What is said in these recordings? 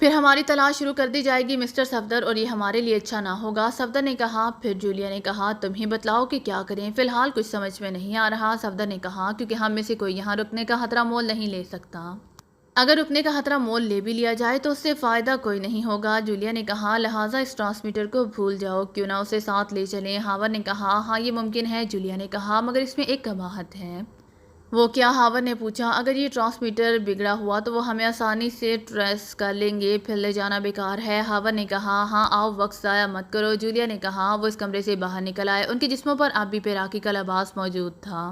پھر ہماری تلاش شروع کر دی جائے گی مسٹر صفدر، اور یہ ہمارے لیے اچھا نہ ہوگا۔ صفدر نے کہا۔ پھر جولیا نے کہا تم ہی بتلاؤ کہ کیا کریں، فی الحال کچھ سمجھ میں نہیں آ رہا۔ صفدر نے کہا کیونکہ ہم میں سے کوئی یہاں رکنے کا خطرہ مول نہیں لے سکتا۔ اگر رکنے کا خطرہ مول لے بھی لیا جائے تو اس سے فائدہ کوئی نہیں ہوگا۔ جولیا نے کہا لہٰذا اس ٹرانسمیٹر کو بھول جاؤ، کیوں نہ اسے ساتھ لے چلیں۔ ہاورڈ نے کہا ہاں یہ ممکن ہے۔ جولیا نے کہا مگر اس میں ایک قباحت ہے۔ وہ کیا؟ ہاورڈ نے پوچھا۔ اگر یہ ٹرانسمیٹر بگڑا ہوا تو وہ ہمیں آسانی سے ٹریس کر لیں گے، پھر لے جانا بیکار ہے۔ ہاورڈ نے کہا ہاں آؤ وقت ضائع مت کرو۔ جولیا نے کہا۔ وہ اس کمرے سے باہر نکل آئے۔ ان کے جسموں پر اب بھی پیراکی کا لباس موجود تھا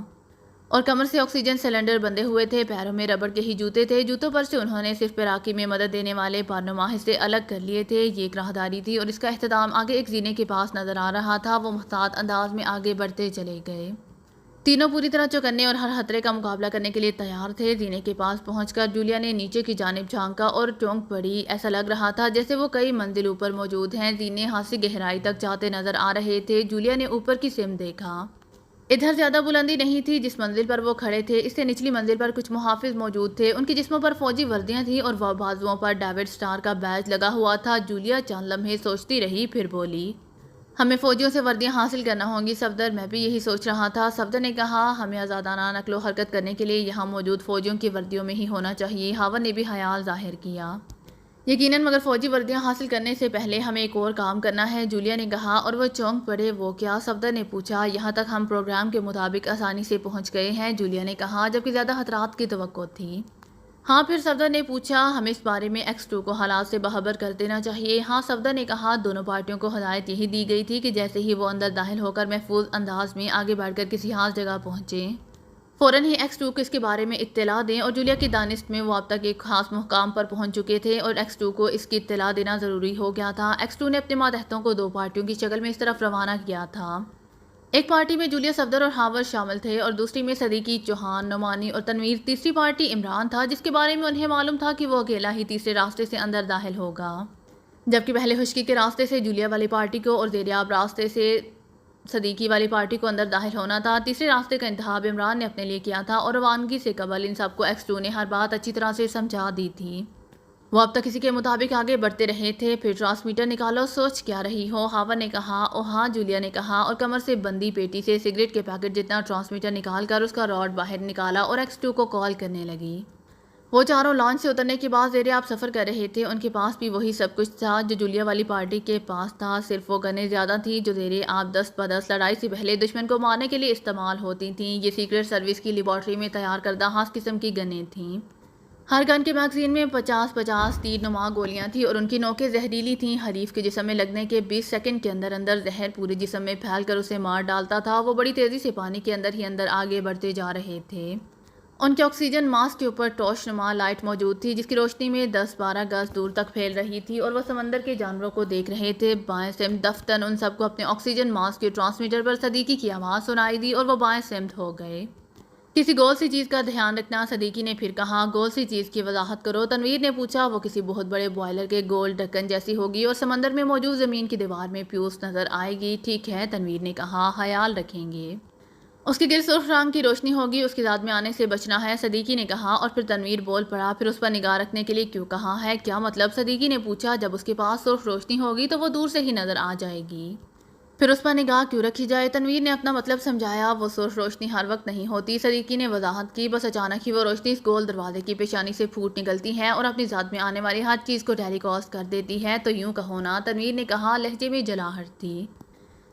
اور کمر سے آکسیجن سلنڈر بندھے ہوئے تھے۔ پیروں میں ربڑ کے ہی جوتے تھے۔ جوتوں پر سے انہوں نے صرف پیراکی میں مدد دینے والے پارنما حصے الگ کر لیے تھے۔ یہ ایک راہداری تھی اور اس کا اختتام آگے ایک زینے کے پاس نظر آ رہا تھا۔ وہ محتاط انداز میں آگے بڑھتے چلے گئے۔ تینوں پوری طرح چوکنے اور ہر خطرے کا مقابلہ کرنے کے لیے تیار تھے۔ زینے کے پاس پہنچ کر جولیا نے نیچے کی جانب جھانکا اور چونک پڑی۔ ایسا لگ رہا تھا جیسے وہ کئی منزل اوپر موجود ہیں۔ زینے خاصی گہرائی تک جاتے نظر آ رہے تھے۔ جولیا نے اوپر کی سمت دیکھا۔ ادھر زیادہ بلندی نہیں تھی جس منزل پر وہ کھڑے تھے، اس سے نچلی منزل پر کچھ محافظ موجود تھے۔ ان کے جسموں پر فوجی وردیاں تھیں اور وہ بازوؤں پر ڈیوڈ اسٹار کا بیج لگا ہوا تھا۔ جولیا چند لمحے سوچتی رہی، پھر بولی ہمیں فوجیوں سے وردیاں حاصل کرنا ہوں گی صفدر، میں بھی یہی سوچ رہا تھا۔ صفدر نے کہا ہمیں آزادانہ نقل و حرکت کرنے کے لیے یہاں موجود فوجیوں کی وردیوں میں ہی ہونا چاہیے۔ ہاورڈ نے بھی خیال ظاہر کیا۔ یقیناً مگر فوجی وردیاں حاصل کرنے سے پہلے ہمیں ایک اور کام کرنا ہے، جولیا نے کہا اور وہ چونک پڑے۔ وہ کیا؟ صفدر نے پوچھا۔ یہاں تک ہم پروگرام کے مطابق آسانی سے پہنچ گئے ہیں، جولیا نے کہا، جبکہ زیادہ خطرات کی توقع تھی۔ ہاں پھر صفدر نے پوچھا ہمیں اس بارے میں X2 کو حالات سے باخبر کر دینا چاہیے۔ ہاں صفدر نے کہا۔ دونوں پارٹیوں کو ہدایت یہی دی گئی تھی کہ جیسے ہی وہ اندر داخل ہو کر محفوظ انداز میں آگے بڑھ کر کسی خاص جگہ پہنچیں، فوراً ہی X2 کو اس کے بارے میں اطلاع دیں، اور جولیا کی دانست میں وہ اب تک ایک خاص مقام پر پہنچ چکے تھے اور X2 کو اس کی اطلاع دینا ضروری ہو گیا تھا۔ X2 نے اپنے ماتحتوں کو دو پارٹیوں کی شکل میں اس طرف روانہ کیا تھا۔ ایک پارٹی میں جولیا، صفدر اور ہاورڈ شامل تھے اور دوسری میں صدیقی، چوہان، نعمانی اور تنویر۔ تیسری پارٹی عمران تھا جس کے بارے میں انہیں معلوم تھا کہ وہ اکیلا ہی تیسرے راستے سے اندر داخل ہوگا، جبکہ پہلے خشکی کے راستے سے جولیا والی پارٹی کو اور زیریاب راستے سے صدیقی والی پارٹی کو اندر داخل ہونا تھا۔ تیسرے راستے کا انتخاب عمران نے اپنے لیے کیا تھا اور روانگی سے قبل ان سب کو X2 نے ہر بات اچھی طرح سے سمجھا دی تھی۔ وہ اب تک اسی کے مطابق آگے بڑھتے رہے تھے۔ پھر ٹرانسمیٹر نکالو، سوچ کیا رہی ہو؟ ہاورڈ نے کہا۔ او ہاں، جولیا نے کہا اور کمر سے بندی پیٹی سے سگریٹ کے پیکٹ جتنا ٹرانسمیٹر نکال کر اس کا راڈ باہر نکالا اور X2 کو کال کرنے لگی۔ وہ چاروں لانچ سے اترنے کے بعد زیریاب سفر کر رہے تھے۔ ان کے پاس بھی وہی سب کچھ تھا جو جولیا والی پارٹی کے پاس تھا، صرف وہ گنیں زیادہ تھیں جو زیریاب دست بدست لڑائی سے پہلے دشمن کو مارنے کے لیے استعمال ہوتی تھیں۔ یہ سیکرٹ سروس کی لیبارٹری میں تیار کردہ خاص قسم کی گنیں تھیں۔ ہر گن کے میگزین میں 50 تیر نما گولیاں تھیں اور ان کی نوکیں زہریلی تھیں۔ حریف کے جسم میں لگنے کے 20 سیکنڈ کے اندر اندر زہر پورے جسم میں پھیل کر اسے مار ڈالتا تھا۔ وہ بڑی تیزی سے پانی کے اندر ہی اندر آگے بڑھتے جا رہے تھے۔ ان کے آکسیجن ماسک کے اوپر ٹارچ نما لائٹ موجود تھی جس کی روشنی میں 10-12 گز دور تک پھیل رہی تھی، اور وہ سمندر کے جانوروں کو دیکھ رہے تھے۔ بائیں سمت دفتن ان سب کو اپنے آکسیجن ماسک کے ٹرانسمیٹر پر صدیقی کی آواز سنائی دی اور وہ بائیں سمت ہو گئے۔ کسی گول سی چیز کا دھیان رکھنا، صدیقی نے پھر کہا۔ گول سی چیز کی وضاحت کرو، تنویر نے پوچھا۔ وہ کسی بہت بڑے بوائلر کے گول ڈھکن جیسی ہوگی اور سمندر میں موجود زمین کی دیوار میں پیوس نظر آئے گی۔ ٹھیک ہے، تنویر نے کہا، خیال رکھیں گے۔ اس کے گرد سرخ رنگ کی روشنی ہوگی، اس کی ذات میں آنے سے بچنا ہے، صدیقی نے کہا، اور پھر تنویر بول پڑا، پھر اس پر نگاہ رکھنے کے لیے کیوں کہا ہے؟ کیا مطلب؟ صدیقی نے پوچھا۔ جب اس کے پاس سرخ روشنی ہوگی تو وہ دور سے ہی نظر آ جائے گی، پھر اس پر نگاہ کیوں رکھی جائے؟ تنویر نے اپنا مطلب سمجھایا۔ وہ سرخ روشنی ہر وقت نہیں ہوتی، صدیقی نے وضاحت کی، بس اچانک ہی وہ روشنی اس گول دروازے کی پیشانی سے پھوٹ نکلتی ہے اور اپنی ذات میں آنے والی ہر چیز کو ٹیلی کاسٹ کر دیتی ہے۔ تو یوں کہو نا، تنویر نے کہا، لہجے میں جلاہٹ تھی۔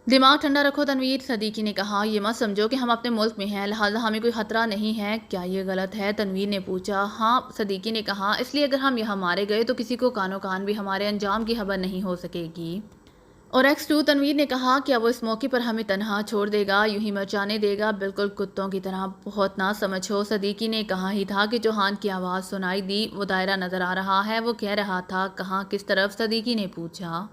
دماغ ٹھنڈا رکھو تنویر، صدیقی نے کہا، یہ مت سمجھو کہ ہم اپنے ملک میں ہیں لہٰذا ہمیں کوئی خطرہ نہیں ہے۔ کیا یہ غلط ہے؟ تنویر نے پوچھا۔ ہاں، صدیقی نے کہا، اس لیے اگر ہم یہاں مارے گئے تو کسی کو کانو کان بھی ہمارے انجام کی خبر نہیں ہو سکے گی۔ اور X2، تنویر نے کہا، کیا وہ اس موقع پر ہمیں تنہا چھوڑ دے گا، یوں ہی مرچانے دے گا؟ بالکل کتوں کی طرح، بہت نہ سمجھ ہو۔ صدیقی نے کہا ہی تھا کہ چوہان کی آواز سنائی دی۔ وہ دائرہ نظر آ رہا ہے، وہ کہہ رہا تھا، کہاں، کس طرف؟ صدیقی نے پوچھا۔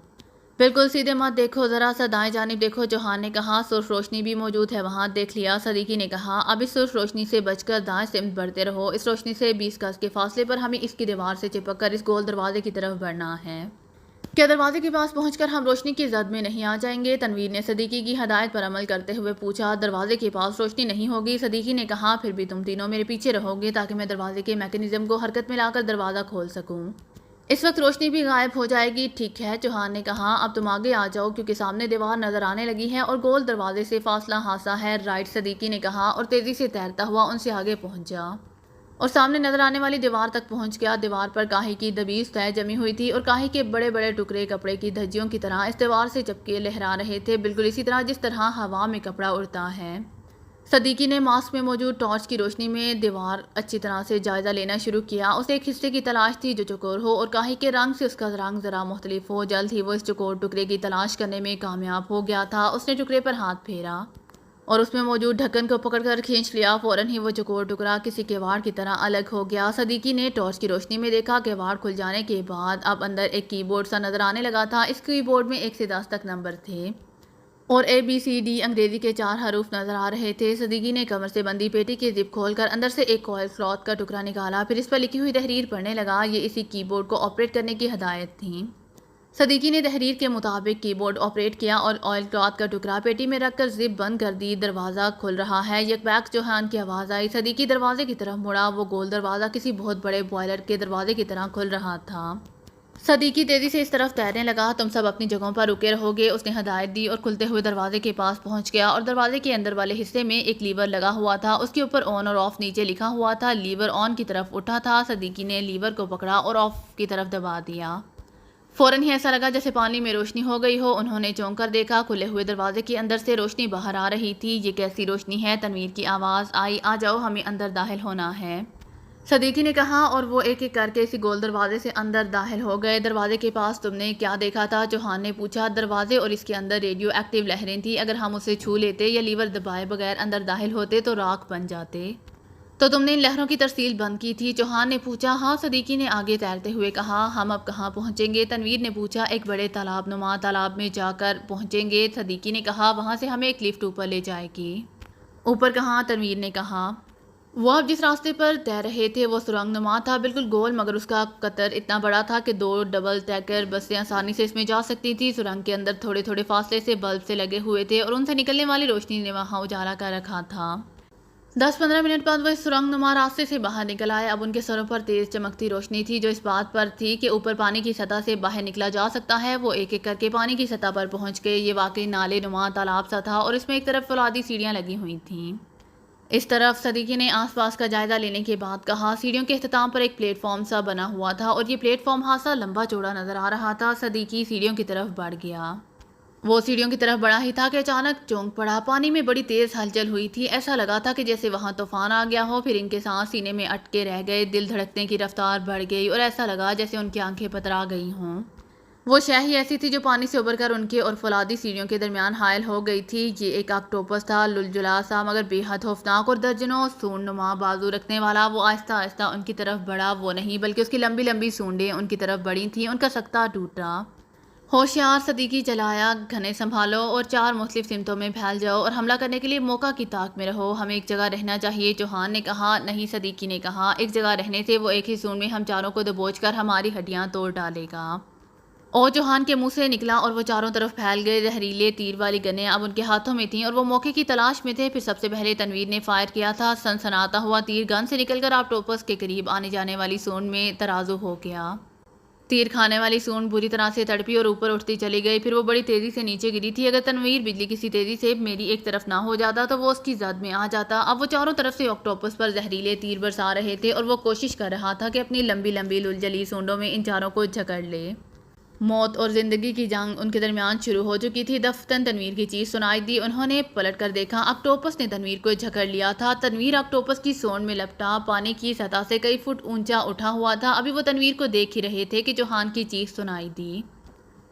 بالکل سیدھے مت دیکھو، ذرا سا دائیں جانب دیکھو، چوہان نے کہا۔ سرخ روشنی بھی موجود ہے وہاں، دیکھ لیا؟ صدیقی نے کہا۔ اب اس سرخ روشنی سے بچ کر دائیں سمت بڑھتے رہو، اس روشنی سے 20 گز کے فاصلے پر ہمیں اس کی دیوار سے چپک کر اس گول دروازے کی طرف بڑھنا ہے۔ کیا دروازے کے پاس پہنچ کر ہم روشنی کی زد میں نہیں آ جائیں گے؟ تنویر نے صدیقی کی ہدایت پر عمل کرتے ہوئے پوچھا۔ دروازے کے پاس روشنی نہیں ہوگی، صدیقی نے کہا، پھر بھی تم تینوں میرے پیچھے رہو گے تاکہ میں دروازے کے میکینزم کو حرکت میں لا کر دروازہ کھول سکوں۔ اس وقت روشنی بھی غائب ہو جائے گی۔ ٹھیک ہے، چوہان نے کہا، اب تم آگے آ جاؤ کیونکہ سامنے دیوار نظر آنے لگی ہے اور گول دروازے سے فاصلہ ہاسا ہے۔ رائٹ، صدیقی نے کہا اور تیزی سے تیرتا ہوا ان سے آگے پہنچا اور سامنے نظر آنے والی دیوار تک پہنچ گیا۔ دیوار پر کاہی کی دبیس طے جمی ہوئی تھی اور کاہی کے بڑے بڑے ٹکڑے کپڑے کی دھجیوں کی طرح اس دیوار سے چپکے لہرا رہے تھے، بالکل اسی طرح جس طرح ہوا میں کپڑا اڑتا ہے۔ صدیقی نے ماسک میں موجود ٹارچ کی روشنی میں دیوار اچھی طرح سے جائزہ لینا شروع کیا۔ اسے ایک حصے کی تلاش تھی جو چوکور ہو اور کاہی کے رنگ سے اس کا رنگ ذرا مختلف ہو۔ جلد ہی وہ اس چوکور ٹکڑے کی تلاش کرنے میں کامیاب ہو گیا تھا۔ اس نے ٹکڑے پر ہاتھ پھیرا اور اس میں موجود ڈھکن کو پکڑ کر کھینچ لیا۔ فوراً ہی وہ چوکور ٹکڑا کسی کیواڑ کی طرح الگ ہو گیا۔ صدیقی نے ٹارچ کی روشنی میں دیکھا کیواڑ کھل جانے کے بعد اب اندر ایک کی بورڈ سا نظر آنے لگا تھا۔ اس کی بورڈ میں 1 سے 10 تک نمبر تھے اور ABCD انگریزی کے 4 حروف نظر آ رہے تھے۔ صدیقی نے کمر سے بندی پیٹی کی زپ کھول کر اندر سے ایک آئل کلاتھ کا ٹکڑا نکالا، پھر اس پر لکھی ہوئی تحریر پڑھنے لگا۔ یہ اسی کی بورڈ کو آپریٹ کرنے کی ہدایت تھیں۔ صدیقی نے تحریر کے مطابق کی بورڈ آپریٹ کیا اور آئل کلاتھ کا ٹکڑا پیٹی میں رکھ کر زپ بند کر دی۔ دروازہ کھل رہا ہے، یک بیک چوہان کی آواز آئی۔ صدیقی دروازے کی طرف مڑا، وہ گول دروازہ کسی بہت بڑے بوائلر کے دروازے کی طرح کھل رہا تھا۔ صدیقی تیزی سے اس طرف تیرنے لگا۔ تم سب اپنی جگہوں پر رکے رہو گے، اس نے ہدایت دی اور کھلتے ہوئے دروازے کے پاس پہنچ گیا اور دروازے کے اندر والے حصے میں ایک لیور لگا ہوا تھا، اس کے اوپر آن اور آف نیچے لکھا ہوا تھا۔ لیور آن کی طرف اٹھا تھا۔ صدیقی نے لیور کو پکڑا اور آف کی طرف دبا دیا۔ فوراً ہی ایسا لگا جیسے پانی میں روشنی ہو گئی ہو۔ انہوں نے چونک کر دیکھا، کھلے ہوئے دروازے کے اندر سے روشنی باہر آ رہی تھی۔ یہ کیسی روشنی ہے؟ تنویر کی آواز آئی، آ جاؤ ہمیں اندر داخل ہونا ہے، صدیقی نے کہا اور وہ ایک ایک کر کے اسی گول دروازے سے اندر داخل ہو گئے۔ دروازے کے پاس تم نے کیا دیکھا تھا؟ چوہان نے پوچھا۔ دروازے اور اس کے اندر ریڈیو ایکٹیو لہریں تھیں، اگر ہم اسے چھو لیتے یا لیور دبائے بغیر اندر داخل ہوتے تو راکھ بن جاتے۔ تو تم نے ان لہروں کی ترسیل بند کی تھی؟ چوہان نے پوچھا۔ ہاں، صدیقی نے آگے تیرتے ہوئے کہا۔ ہم اب کہاں پہنچیں گے؟ تنویر نے پوچھا۔ ایک بڑے تالاب نما تالاب میں جا کر پہنچیں گے، صدیقی نے کہا۔ وہاں سے ہمیں ایک لفٹ اوپر لے جائے گی۔ اوپر کہاں؟ تنویر نے کہا۔ وہ اب جس راستے پر تیر رہے تھے وہ سرنگ نما تھا، بالکل گول، مگر اس کا قطر اتنا بڑا تھا کہ 2 ڈبل ٹیکر بسیں آسانی سے اس میں جا سکتی تھی۔ سرنگ کے اندر تھوڑے تھوڑے فاصلے سے بلب سے لگے ہوئے تھے اور ان سے نکلنے والی روشنی نے وہاں اجالا کر رکھا تھا۔ 10-15 منٹ بعد وہ اس سرنگ نما راستے سے باہر نکل آئے۔ اب ان کے سروں پر تیز چمکتی روشنی تھی جو اس بات پر تھی کہ اوپر پانی کی سطح سے باہر نکلا جا سکتا ہے۔ وہ ایک ایک کر کے پانی کی سطح پر پہنچ گئے۔ یہ واقعی نالے نما تالاب سا تھا اور اس میں ایک طرف فولادی سیڑھیاں لگی ہوئی تھیں۔ اس طرف صدیقی نے آس پاس کا جائزہ لینے کے بعد کہا۔ سیڑھیوں کے اختتام پر ایک پلیٹ فارم سا بنا ہوا تھا اور یہ پلیٹ فارم خاصا لمبا چوڑا نظر آ رہا تھا۔ صدیقی سیڑھیوں کی طرف بڑھ گیا۔ وہ سیڑھیوں کی طرف بڑھا ہی تھا کہ اچانک چونک پڑا۔ پانی میں بڑی تیز ہلچل ہوئی تھی، ایسا لگا تھا کہ جیسے وہاں طوفان آ گیا ہو۔ پھر ان کے سانس سینے میں اٹکے رہ گئے، دل دھڑکنے کی رفتار بڑھ گئی اور ایسا لگا جیسے ان کی آنکھیں پترا گئی ہوں۔ وہ شے ہی ایسی تھی جو پانی سے ابھر کر ان کے اور فولادی سیڑھیوں کے درمیان حائل ہو گئی تھی۔ یہ ایک آکٹوپس تھا، للجلا سا مگر بے حد خوفناک اور درجنوں سونڈ نما بازو رکھنے والا۔ وہ آہستہ آہستہ ان کی طرف بڑھا، وہ نہیں بلکہ اس کی لمبی لمبی سونڈیں ان کی طرف بڑھی تھیں۔ ان کا سکتہ ٹوٹا۔ ہوشیار، صدیقی چلایا، گھنے سنبھالو اور 4 مختلف سمتوں میں پھیل جاؤ اور حملہ کرنے کے لیے موقع کی طاق میں رہو۔ ہمیں ایک جگہ رہنا چاہیے، چوہان نے کہا۔ نہیں، صدیقی نے کہا، ایک جگہ رہنے سے وہ ایک ہی سونڈ میں ہم چاروں کو دبوچ کر ہماری ہڈیاں توڑ ڈالے گا۔ اور چوہان کے منہ سے نکلا اور وہ چاروں طرف پھیل گئے۔ زہریلے تیر والی گنیں اب ان کے ہاتھوں میں تھیں اور وہ موقع کی تلاش میں تھے۔ پھر سب سے پہلے تنویر نے فائر کیا تھا۔ سنسناتا ہوا تیر گن سے نکل کر آکٹوپس کے قریب آنے جانے والی سونڈ میں ترازو ہو گیا۔ تیر کھانے والی سونڈ بری طرح سے تڑپی اور اوپر اٹھتی چلی گئی، پھر وہ بڑی تیزی سے نیچے گری تھی۔ اگر تنویر بجلی کسی تیزی سے میری ایک طرف نہ ہو جاتا تو وہ اس کی زد میں آ جاتا۔ اب وہ چاروں طرف سے آکٹوپس پر زہریلے تیر برسا رہے تھے اور وہ کوشش کر رہا تھا کہ اپنی لمبی لمبی للجلی سونڈوں میں ان چاروں کو جکڑ لے۔ موت اور زندگی کی جنگ ان کے درمیان شروع ہو چکی تھی۔ دفتن تنویر کی چیز سنائی دی۔ انہوں نے پلٹ کر دیکھا، آکٹوپس نے تنویر کو جکڑ لیا تھا۔ تنویر آکٹوپس کی سونڈ میں لپٹا پانی کی سطح سے کئی فٹ اونچا اٹھا ہوا تھا۔ ابھی وہ تنویر کو دیکھ ہی رہے تھے کہ چوہان کی چیخ سنائی دی۔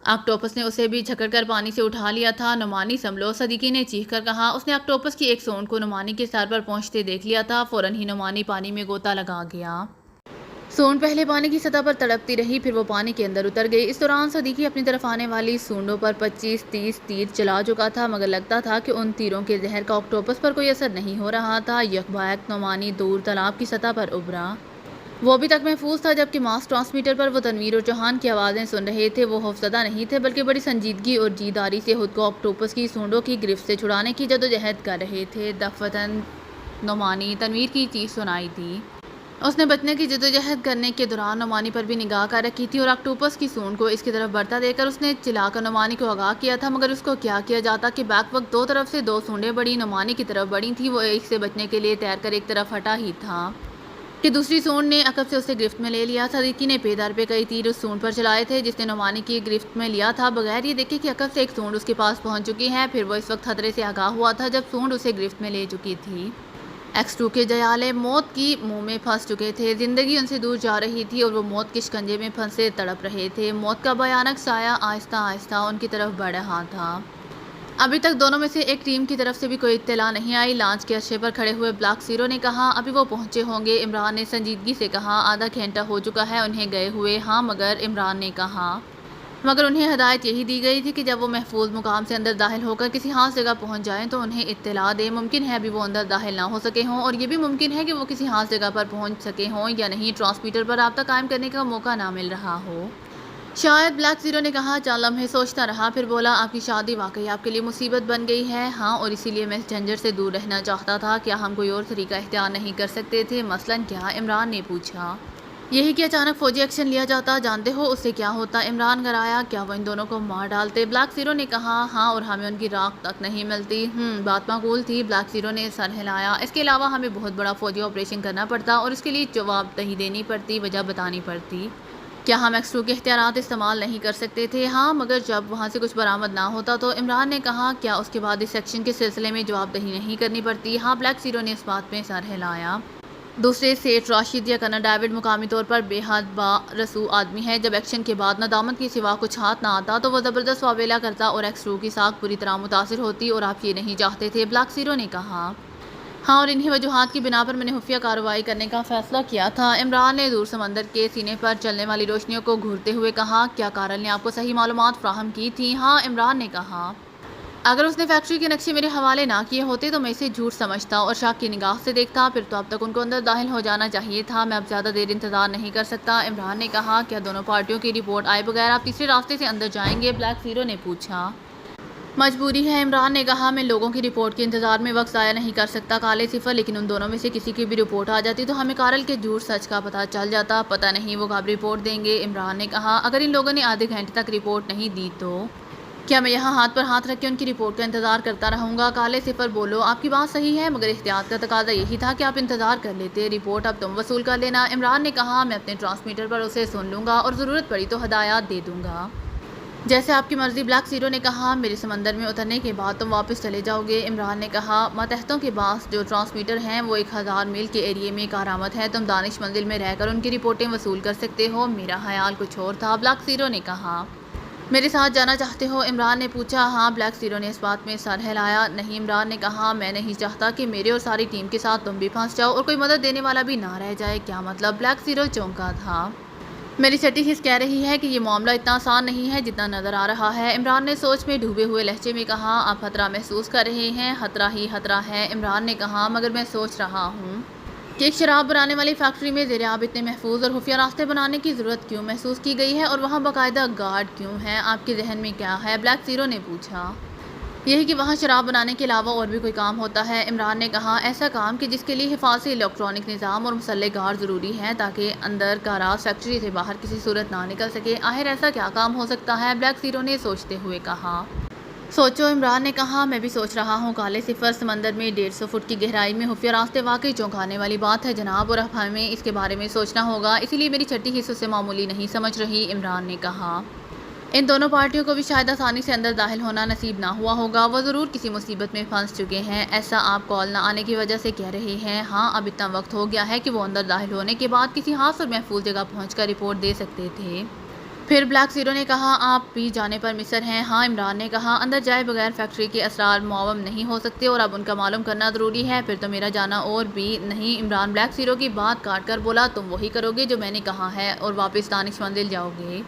آکٹوپس نے اسے بھی جکڑ کر پانی سے اٹھا لیا تھا۔ نعمانی سنبھلو، صدیقی نے چیخ کر کہا۔ اس نے آکٹوپس کی ایک سونڈ کو نعمانی کے سر پر پہنچتے دیکھ لیا تھا۔ فوراً ہی نعمانی پانی میں غوطہ لگا گیا۔ سونڈ پہلے پانی کی سطح پر تڑپتی رہی، پھر وہ پانی کے اندر اتر گئی۔ اس دوران صدیقی اپنی طرف آنے والی سونڈوں پر 25-30 تیر چلا چکا تھا، مگر لگتا تھا کہ ان تیروں کے زہر کا آکٹوپس پر کوئی اثر نہیں ہو رہا تھا۔ یکبیک نعمانی دور تالاب کی سطح پر ابھرا۔ وہ ابھی تک محفوظ تھا، جبکہ ماسک ٹرانسمیٹر پر وہ تنویر اور چوہان کی آوازیں سن رہے تھے۔ وہ خوفزدہ نہیں تھے، بلکہ بڑی سنجیدگی اور جیداری سے خود کو آکٹوپس کی سونڈوں کی گرفت سے چھڑانے کی جدوجہد کر رہے تھے۔ دفتن نعمانی، تنویر کی چیخ سنائی دی۔ اس نے بچنے کی جدوجہد کرنے کے دوران نعمانی پر بھی نگاہ کر رکھی تھی اور آکٹوپس کی سونڈ کو اس کی طرف بڑھتا دیکھ کر اس نے چلا کر نعمانی کو آگاہ کیا تھا، مگر اس کو کیا جاتا کہ بیک وقت دو طرف سے دو سونڈیں بڑی نعمانی کی طرف بڑھی تھیں۔ وہ ایک سے بچنے کے لیے تیر کر ایک طرف ہٹا ہی تھا کہ دوسری سونڈ نے عقب سے اسے گرفت میں لے لیا۔ صدیقی نے پے در پہ کئی تیر اس سونڈ پر چلائے تھے جس نے نعمانی کی گرفت میں لیا تھا، بغیر یہ دیکھے کہ عقب سے ایک سونڈ اس کے پاس پہنچ چکی ہے۔ پھر وہ اس وقت خطرے سے آگاہ ہوا تھا جب سونڈ اسے گرفت میں لے چکی تھی۔ X2 کے جیالے موت کی منہ میں پھنس چکے تھے، زندگی ان سے دور جا رہی تھی اور وہ موت کے شکنجے میں پھنسے تڑپ رہے تھے۔ موت کا بھیانک سایہ آہستہ آہستہ ان کی طرف بڑھ رہا تھا۔ ابھی تک دونوں میں سے ایک ٹیم کی طرف سے بھی کوئی اطلاع نہیں آئی۔ لانچ کے عرصے پر کھڑے ہوئے بلیک زیرو نے کہا ابھی وہ پہنچے ہوں گے۔ عمران نے سنجیدگی سے کہا آدھا گھنٹہ ہو چکا ہے انہیں گئے ہوئے۔ ہاں مگر انہیں ہدایت یہی دی گئی تھی کہ جب وہ محفوظ مقام سے اندر داخل ہو کر کسی خاص جگہ پہنچ جائیں تو انہیں اطلاع دیں۔ ممکن ہے ابھی وہ اندر داخل نہ ہو سکے ہوں اور یہ بھی ممکن ہے کہ وہ کسی خاص جگہ پر پہنچ سکے ہوں یا نہیں، ٹرانسمیٹر پر رابطہ قائم کرنے کا موقع نہ مل رہا ہو۔ شاید، بلیک زیرو نے کہا۔ چند لمحے سوچتا رہا، پھر بولا آپ کی شادی واقعی آپ کے لیے مصیبت بن گئی ہے؟ ہاں، اور اسی لیے میں اس جھنجھٹ سے دور رہنا چاہتا تھا۔ کیا ہم کوئی اور طریقہ اختیار نہیں کر سکتے تھے؟ مثلاً کیا؟ عمران نے پوچھا۔ یہی کہ اچانک فوجی ایکشن لیا جاتا، جانتے ہو اس سے کیا ہوتا؟ عمران گرایا۔ کیا وہ ان دونوں کو مار ڈالتے؟ بلیک زیرو نے کہا ہاں، اور ہمیں ان کی راکھ تک نہیں ملتی۔ بات معقول تھی۔ بلیک زیرو نے سر ہلایا۔ اس کے علاوہ ہمیں بہت بڑا فوجی آپریشن کرنا پڑتا اور اس کے لیے جواب دہی دینی پڑتی، وجہ بتانی پڑتی۔ کیا ہم X2 کے اختیارات استعمال نہیں کر سکتے تھے؟ ہاں، مگر جب وہاں سے کچھ برآمد نہ ہوتا تو؟ عمران نے کہا کیا اس کے بعد اس ایکشن کے سلسلے میں جواب دہی نہیں کرنی پڑتی؟ ہاں، بلیک زیرو نے اس بات میں سر ہلایا۔ دوسرے سیٹ راشد یا کرنل ڈیوڈ مقامی طور پر بے حد با-رسو آدمی ہے۔ جب ایکشن کے بعد ندامت کے سوا کچھ ہاتھ نہ آتا تو وہ زبردست واویلا کرتا اور X2 کی ساکھ بری طرح متاثر ہوتی، اور آپ یہ نہیں چاہتے تھے؟ بلیک زیرو نے کہا ہاں، اور انہی وجوہات کی بنا پر میں نے خفیہ کارروائی کرنے کا فیصلہ کیا تھا۔ عمران نے دور سمندر کے سینے پر چلنے والی روشنیوں کو گھورتے ہوئے کہا کیا کارل نے آپ کو صحیح معلومات فراہم کی تھیں؟ ہاں، عمران نے کہا اگر اس نے فیکٹری کے نقشے میرے حوالے نہ کیے ہوتے تو میں اسے جھوٹ سمجھتا اور شک کی نگاہ سے دیکھتا، پھر تو اب تک ان کو اندر داخل ہو جانا چاہیے تھا۔ میں اب زیادہ دیر انتظار نہیں کر سکتا۔ عمران نے کہا کیا دونوں پارٹیوں کی رپورٹ آئے بغیر آپ تیسرے راستے سے اندر جائیں گے؟ بلیک زیرو نے پوچھا۔ مجبوری ہے، عمران نے کہا۔ میں لوگوں کی رپورٹ کے انتظار میں وقت ضائع نہیں کر سکتا کالے صفر، لیکن ان دونوں میں سے کسی کی بھی رپورٹ آ جاتی تو ہمیں کارل کے جھوٹ سچ کا پتہ چل جاتا۔ پتہ نہیں وہ کب رپورٹ دیں گے؟ عمران نے کہا اگر ان لوگوں نے آدھے گھنٹے تک رپورٹ نہیں دی تو کیا میں یہاں ہاتھ پر ہاتھ رکھ کے ان کی رپورٹ کا انتظار کرتا رہوں گا؟ کالے صفر بولو آپ کی بات صحیح ہے، مگر احتیاط کا تقاضا یہی تھا کہ آپ انتظار کر لیتے۔ رپورٹ اب تم وصول کر لینا۔ عمران نے کہا میں اپنے ٹرانسمیٹر پر اسے سن لوں گا اور ضرورت پڑی تو ہدایات دے دوں گا۔ جیسے آپ کی مرضی۔ بلیک زیرو نے کہا میرے سمندر میں اترنے کے بعد تم واپس چلے جاؤ گے؟ عمران نے کہا ماتحتوں کے پاس جو ٹرانسمیٹر ہیں وہ 1000 میل کے ایریے میں کارآمد ہے، تم دانش منزل میں رہ کر ان کی رپورٹیں وصول کر سکتے ہو۔ میرا خیال کچھ اور تھا، بلیک زیرو نے کہا۔ میرے ساتھ جانا چاہتے ہو؟ عمران نے پوچھا۔ ہاں، بلیک زیرو نے اس بات میں سر ہلایا۔ نہیں، عمران نے کہا میں نہیں چاہتا کہ میرے اور ساری ٹیم کے ساتھ تم بھی پھنس جاؤ اور کوئی مدد دینے والا بھی نہ رہ جائے۔ کیا مطلب؟ بلیک زیرو چونکا تھا۔ میری چھٹی حس کہہ رہی ہے کہ یہ معاملہ اتنا آسان نہیں ہے جتنا نظر آ رہا ہے۔ عمران نے سوچ میں ڈوبے ہوئے لہجے میں کہا آپ خطرہ محسوس کر رہے ہیں؟ خطرہ ہی خطرہ ہے، عمران نے کہا، مگر میں سوچ رہا ہوں کہ ایک شراب بنانے والی فیکٹری میں زیر آب اتنے محفوظ اور خفیہ راستے بنانے کی ضرورت کیوں محسوس کی گئی ہے اور وہاں باقاعدہ گارڈ کیوں ہیں؟ آپ کے ذہن میں کیا ہے؟ بلیک زیرو نے پوچھا۔ یہی کہ وہاں شراب بنانے کے علاوہ اور بھی کوئی کام ہوتا ہے، عمران نے کہا۔ ایسا کام کہ جس کے لیے حفاظتی الیکٹرانک نظام اور مسلح گار ضروری ہیں تاکہ اندر کا راز فیکٹری سے باہر کسی صورت نہ نکل سکے۔ آخر ایسا کیا کام ہو سکتا ہے؟ بلیک زیرو نے سوچتے ہوئے کہا۔ سوچو، عمران نے کہا۔ میں بھی سوچ رہا ہوں کالے صفر، سمندر میں 150 فٹ کی گہرائی میں خفیہ راستے واقعی چونکانے والی بات ہے جناب، اور اب ہمیں اس کے بارے میں سوچنا ہوگا، اسی لیے میری چھٹی حصوں سے معمولی نہیں سمجھ رہی، عمران نے کہا۔ ان دونوں پارٹیوں کو بھی شاید آسانی سے اندر داخل ہونا نصیب نہ ہوا ہوگا، وہ ضرور کسی مصیبت میں پھنس چکے ہیں۔ ایسا آپ کال نہ آنے کی وجہ سے کہہ رہے ہیں؟ ہاں، اب اتنا وقت ہو گیا ہے کہ وہ اندر داخل ہونے کے بعد کسی خاص اور محفوظ جگہ پہنچ کر رپورٹ دے سکتے تھے۔ پھر بلیک زیرو نے کہا آپ بھی جانے پر مصر ہیں؟ ہاں، عمران نے کہا۔ اندر جائے بغیر فیکٹری کے اسرار معلوم نہیں ہو سکتے اور اب ان کا معلوم کرنا ضروری ہے، پھر تو میرا جانا اور بھی نہیں۔ عمران بلیک زیرو کی بات کاٹ کر بولا تم وہی کرو گے جو میں نے کہا ہے اور واپس دانش منزل جاؤ گے؟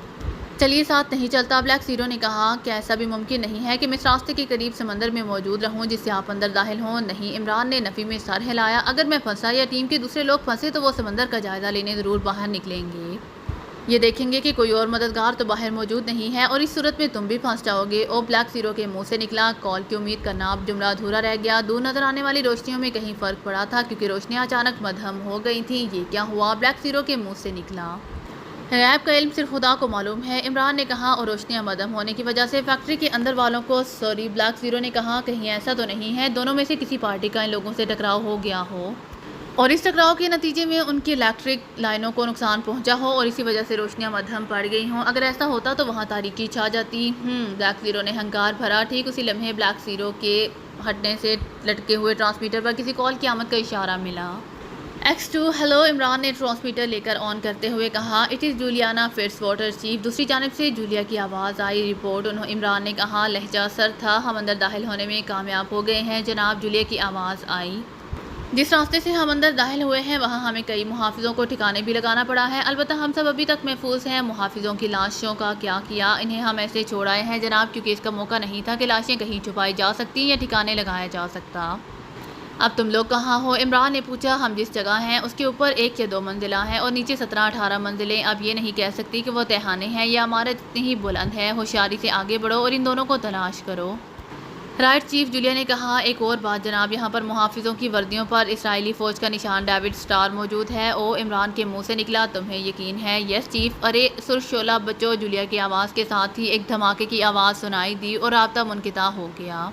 چلیے، ساتھ نہیں چلتا، بلیک زیرو نے کہا۔ کیا ایسا بھی ممکن نہیں ہے کہ میں اس راستے کے قریب سمندر میں موجود رہوں جس سے آپ اندر داخل ہوں؟ نہیں، عمران نے نفی میں سر ہلایا۔ اگر میں پھنسا یا ٹیم کے دوسرے لوگ پھنسے تو وہ سمندر کا جائزہ لینے ضرور باہر نکلیں گے۔ یہ دیکھیں گے کہ کوئی اور مددگار تو باہر موجود نہیں ہے اور اس صورت میں تم بھی پھنس جاؤ گے۔ او بلیک زیرو کے منہ سے نکلا، کال کی امید کرنا اب جملہ ادھورا رہ گیا۔ دور نظر آنے والی روشنیوں میں کہیں فرق پڑا تھا کیونکہ روشنیاں اچانک مدھم ہو گئی تھیں۔ یہ کیا ہوا؟ بلیک زیرو کے منہ سے نکلا۔ غیب کا علم صرف خدا کو معلوم ہے، عمران نے کہا، اور روشنیاں مدھم ہونے کی وجہ سے فیکٹری کے اندر والوں کو سوری۔ بلیک زیرو نے کہا، کہیں ایسا تو نہیں ہے دونوں میں سے کسی پارٹی کا ان لوگوں سے ٹکراؤ ہو گیا ہو اور اس ٹکراؤ کے نتیجے میں ان کی الیکٹرک لائنوں کو نقصان پہنچا ہو اور اسی وجہ سے روشنیاں مدھم پڑ گئی ہوں۔ اگر ایسا ہوتا تو وہاں تاریکی چھا جاتی۔ بلیک زیرو نے ہنکار بھرا۔ ٹھیک اسی لمحے بلیک زیرو کے ہٹنے سے لٹکے ہوئے ٹرانسمیٹر پر کسی کال کی آمد کا اشارہ ملا۔ X2 ہیلو، عمران نے ٹرانسمیٹر لے کر آن کرتے ہوئے کہا، it is Juliana Fitz water chief. دوسری جانب سے جولیا کی آواز آئی۔ رپورٹ۔ عمران نے کہا، لہجہ سرد تھا، ہم اندر داخل ہونے میں کامیاب ہو گئے ہیں جناب۔ جولیا کی آواز آئی۔ جس راستے سے ہم اندر داخل ہوئے ہیں وہاں ہمیں کئی محافظوں کو ٹھکانے بھی لگانا پڑا ہے، البتہ ہم سب ابھی تک محفوظ ہیں۔ محافظوں کی لاشوں کا کیا کیا؟ انہیں ہم ایسے چھوڑ آئے ہیں جناب کیونکہ اس کا موقع نہیں تھا کہ لاشیں کہیں چھپائی جا سکتی یا ٹھکانے لگایا جا سکتا۔ اب تم لوگ کہاں ہو؟ عمران نے پوچھا۔ ہم جس جگہ ہیں اس کے اوپر 1 یا 2 منزلہ ہیں اور نیچے 17-18 منزلیں۔ اب یہ نہیں کہہ سکتی کہ وہ تہھانے ہیں، یہ عمارت اتنی ہی بلند ہے۔ ہوشیاری سے آگے بڑھو اور ان دونوں کو تلاش کرو۔ رائٹ چیف، جولیا نے کہا۔ ایک اور بات جناب، یہاں پر محافظوں کی وردیوں پر اسرائیلی فوج کا نشان ڈیوڈ سٹار موجود ہے۔ او عمران کے منہ سے نکلا، تمہیں یقین ہے؟ یس چیف۔ ارے سرخ شعلہ بچو! جولیا کی آواز کے ساتھ ہی ایک دھماکے کی آواز سنائی دی اور رابطہ منقطع ہو گیا۔